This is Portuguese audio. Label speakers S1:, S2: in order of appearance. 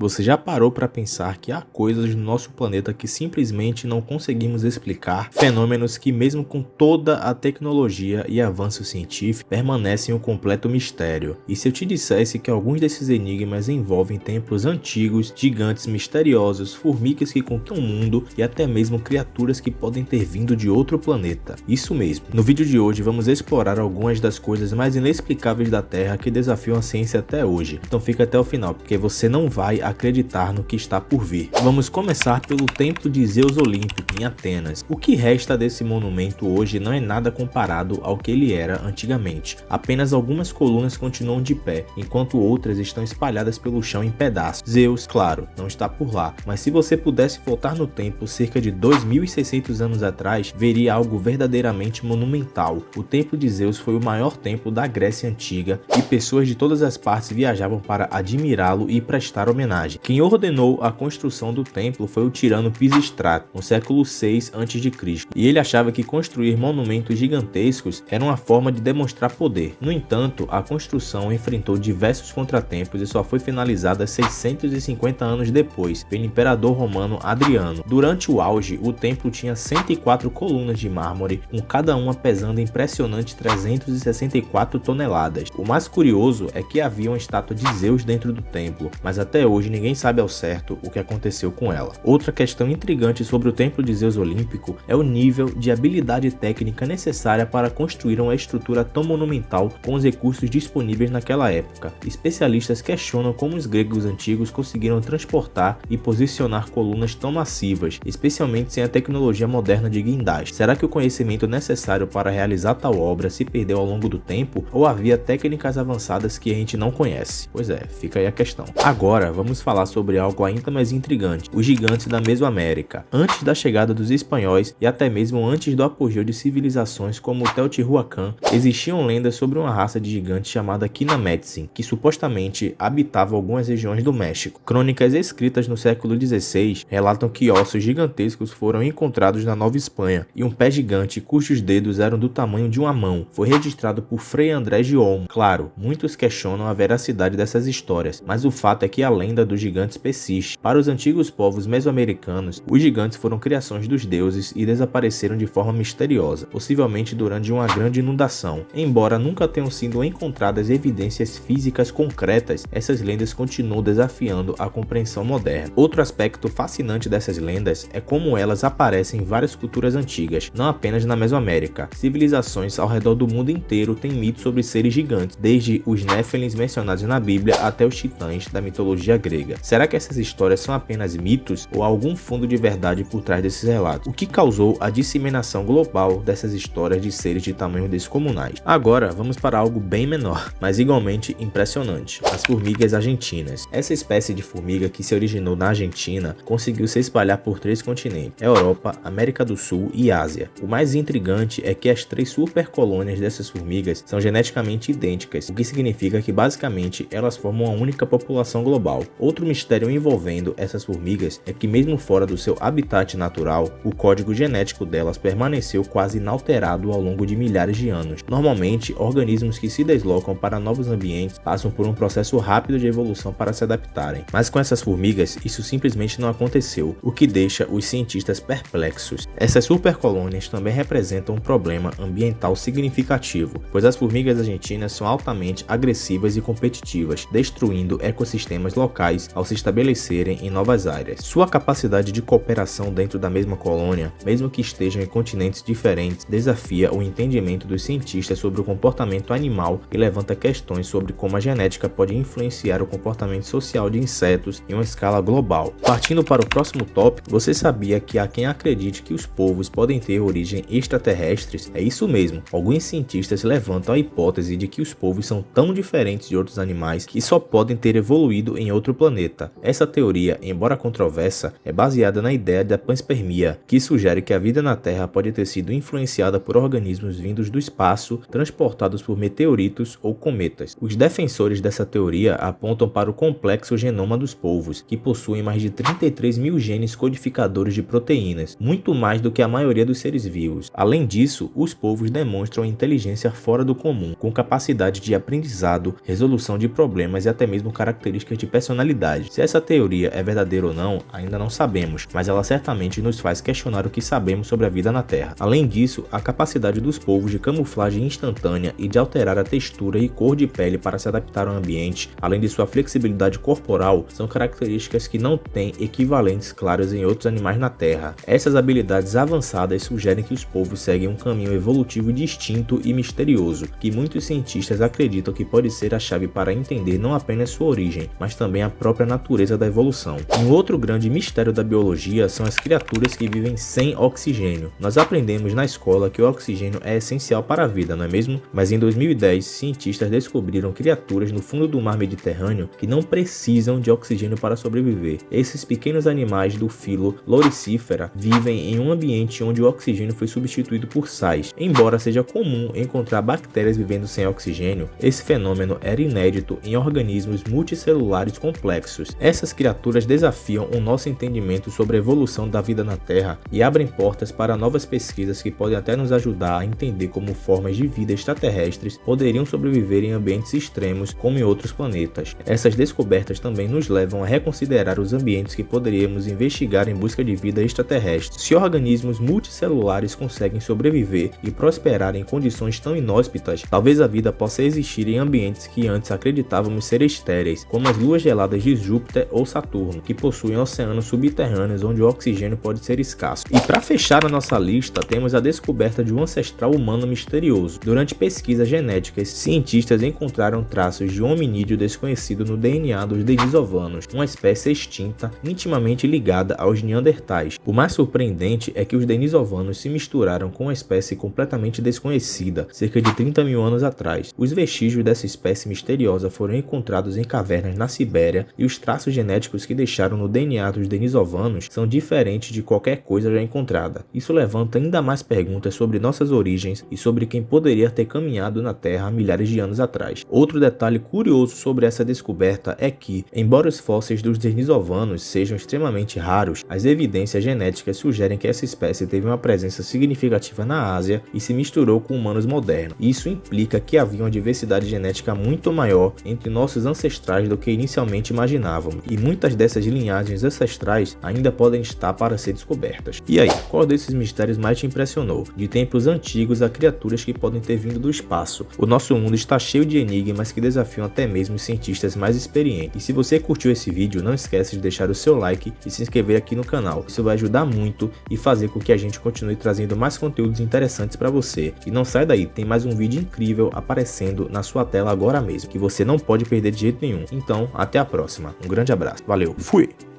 S1: Você já parou para pensar que há coisas no nosso planeta que simplesmente não conseguimos explicar? Fenômenos que, mesmo com toda a tecnologia e avanço científico, permanecem um completo mistério. E se eu te dissesse que alguns desses enigmas envolvem templos antigos, gigantes misteriosos, formigas que contam o mundo e até mesmo criaturas que podem ter vindo de outro planeta? Isso mesmo. No vídeo de hoje vamos explorar algumas das coisas mais inexplicáveis da Terra que desafiam a ciência até hoje. Então fica até o final, porque você não vai acreditar no que está por vir. Vamos começar pelo Templo de Zeus Olímpico em Atenas. O que resta desse monumento hoje não é nada comparado ao que ele era antigamente. Apenas algumas colunas continuam de pé, enquanto outras estão espalhadas pelo chão em pedaços. Zeus, claro, não está por lá, mas se você pudesse voltar no tempo cerca de 2600 anos atrás, veria algo verdadeiramente monumental. O Templo de Zeus foi o maior templo da Grécia Antiga e pessoas de todas as partes viajavam para admirá-lo e prestar homenagem. Quem ordenou a construção do templo foi o tirano Pisístrato, no século 6 a.C., e ele achava que construir monumentos gigantescos era uma forma de demonstrar poder. No entanto, a construção enfrentou diversos contratempos e só foi finalizada 650 anos depois, pelo imperador romano Adriano. Durante o auge, o templo tinha 104 colunas de mármore, com cada uma pesando impressionantes 364 toneladas. O mais curioso é que havia uma estátua de Zeus dentro do templo, mas até hoje ninguém sabe ao certo o que aconteceu com ela. Outra questão intrigante sobre o Templo de Zeus Olímpico é o nível de habilidade técnica necessária para construir uma estrutura tão monumental com os recursos disponíveis naquela época. Especialistas questionam como os gregos antigos conseguiram transportar e posicionar colunas tão massivas, especialmente sem a tecnologia moderna de guindaste. Será que o conhecimento necessário para realizar tal obra se perdeu ao longo do tempo, ou havia técnicas avançadas que a gente não conhece? Pois é, fica aí a questão. Agora, vamos falar sobre algo ainda mais intrigante: os gigantes da Mesoamérica. Antes da chegada dos espanhóis e até mesmo antes do apogeu de civilizações como o Teotihuacan, existiam lendas sobre uma raça de gigantes chamada Kinametsin, que supostamente habitava algumas regiões do México. Crônicas escritas no século XVI relatam que ossos gigantescos foram encontrados na Nova Espanha, e um pé gigante cujos dedos eram do tamanho de uma mão foi registrado por Frei André de Olmo. Claro, muitos questionam a veracidade dessas histórias, mas o fato é que a lenda dos gigantes persiste. Para os antigos povos mesoamericanos, os gigantes foram criações dos deuses e desapareceram de forma misteriosa, possivelmente durante uma grande inundação. Embora nunca tenham sido encontradas evidências físicas concretas, essas lendas continuam desafiando a compreensão moderna. Outro aspecto fascinante dessas lendas é como elas aparecem em várias culturas antigas, não apenas na Mesoamérica. Civilizações ao redor do mundo inteiro têm mitos sobre seres gigantes, desde os Néfilins mencionados na Bíblia até os titãs da mitologia grega. Será que essas histórias são apenas mitos ou há algum fundo de verdade por trás desses relatos? O que causou a disseminação global dessas histórias de seres de tamanho descomunais? Agora vamos para algo bem menor, mas igualmente impressionante: as formigas argentinas. Essa espécie de formiga, que se originou na Argentina, conseguiu se espalhar por 3 continentes: Europa, América do Sul e Ásia. O mais intrigante é que as 3 supercolônias dessas formigas são geneticamente idênticas, o que significa que basicamente elas formam uma única população global. Outro mistério envolvendo essas formigas é que, mesmo fora do seu habitat natural, o código genético delas permaneceu quase inalterado ao longo de milhares de anos. Normalmente, organismos que se deslocam para novos ambientes passam por um processo rápido de evolução para se adaptarem, mas com essas formigas isso simplesmente não aconteceu, o que deixa os cientistas perplexos. Essas supercolônias também representam um problema ambiental significativo, pois as formigas argentinas são altamente agressivas e competitivas, destruindo ecossistemas locais ao se estabelecerem em novas áreas. Sua capacidade de cooperação dentro da mesma colônia, mesmo que estejam em continentes diferentes, desafia o entendimento dos cientistas sobre o comportamento animal e levanta questões sobre como a genética pode influenciar o comportamento social de insetos em uma escala global. Partindo para o próximo tópico, você sabia que há quem acredite que os povos podem ter origem extraterrestres? É isso mesmo, alguns cientistas levantam a hipótese de que os povos são tão diferentes de outros animais que só podem ter evoluído em outro planeta. Essa teoria, embora controversa, é baseada na ideia da panspermia, que sugere que a vida na Terra pode ter sido influenciada por organismos vindos do espaço, transportados por meteoritos ou cometas. Os defensores dessa teoria apontam para o complexo genoma dos povos, que possuem mais de 33 mil genes codificadores de proteínas, muito mais do que a maioria dos seres vivos. Além disso, os povos demonstram inteligência fora do comum, com capacidade de aprendizado, resolução de problemas e até mesmo características de personalidade realidade. Se essa teoria é verdadeira ou não, ainda não sabemos, mas ela certamente nos faz questionar o que sabemos sobre a vida na Terra. Além disso, a capacidade dos povos de camuflagem instantânea e de alterar a textura e cor de pele para se adaptar ao ambiente, além de sua flexibilidade corporal, são características que não têm equivalentes claros em outros animais na Terra. Essas habilidades avançadas sugerem que os povos seguem um caminho evolutivo distinto e misterioso, que muitos cientistas acreditam que pode ser a chave para entender não apenas sua origem, mas também a própria natureza da evolução. Um outro grande mistério da biologia são as criaturas que vivem sem oxigênio. Nós aprendemos na escola que o oxigênio é essencial para a vida, não é mesmo? Mas em 2010, cientistas descobriram criaturas no fundo do mar Mediterrâneo que não precisam de oxigênio para sobreviver. Esses pequenos animais do filo Loricifera vivem em um ambiente onde o oxigênio foi substituído por sais. Embora seja comum encontrar bactérias vivendo sem oxigênio, esse fenômeno era inédito em organismos multicelulares complexos. Essas criaturas desafiam o nosso entendimento sobre a evolução da vida na Terra e abrem portas para novas pesquisas que podem até nos ajudar a entender como formas de vida extraterrestres poderiam sobreviver em ambientes extremos como em outros planetas. Essas descobertas também nos levam a reconsiderar os ambientes que poderíamos investigar em busca de vida extraterrestre. Se organismos multicelulares conseguem sobreviver e prosperar em condições tão inóspitas, talvez a vida possa existir em ambientes que antes acreditávamos ser estéreis, como as luas geladas de Júpiter ou Saturno, que possuem oceanos subterrâneos onde o oxigênio pode ser escasso. E para fechar a nossa lista, temos a descoberta de um ancestral humano misterioso. Durante pesquisas genéticas, cientistas encontraram traços de um hominídeo desconhecido no DNA dos denisovanos, uma espécie extinta intimamente ligada aos neandertais. O mais surpreendente é que os denisovanos se misturaram com uma espécie completamente desconhecida, cerca de 30 mil anos atrás. Os vestígios dessa espécie misteriosa foram encontrados em cavernas na Sibéria e os traços genéticos que deixaram no DNA dos denisovanos são diferentes de qualquer coisa já encontrada. Isso levanta ainda mais perguntas sobre nossas origens e sobre quem poderia ter caminhado na Terra há milhares de anos atrás. Outro detalhe curioso sobre essa descoberta é que, embora os fósseis dos denisovanos sejam extremamente raros, as evidências genéticas sugerem que essa espécie teve uma presença significativa na Ásia e se misturou com humanos modernos. Isso implica que havia uma diversidade genética muito maior entre nossos ancestrais do que inicialmente imaginávamos, e muitas dessas linhagens ancestrais ainda podem estar para ser descobertas. E aí, qual desses mistérios mais te impressionou? De tempos antigos a criaturas que podem ter vindo do espaço. O nosso mundo está cheio de enigmas que desafiam até mesmo os cientistas mais experientes. E se você curtiu esse vídeo, não esquece de deixar o seu like e se inscrever aqui no canal. Isso vai ajudar muito e fazer com que a gente continue trazendo mais conteúdos interessantes para você. E não sai daí, tem mais um vídeo incrível aparecendo na sua tela agora mesmo, que você não pode perder de jeito nenhum. Então, até a próxima. Um grande abraço. Valeu. Fui!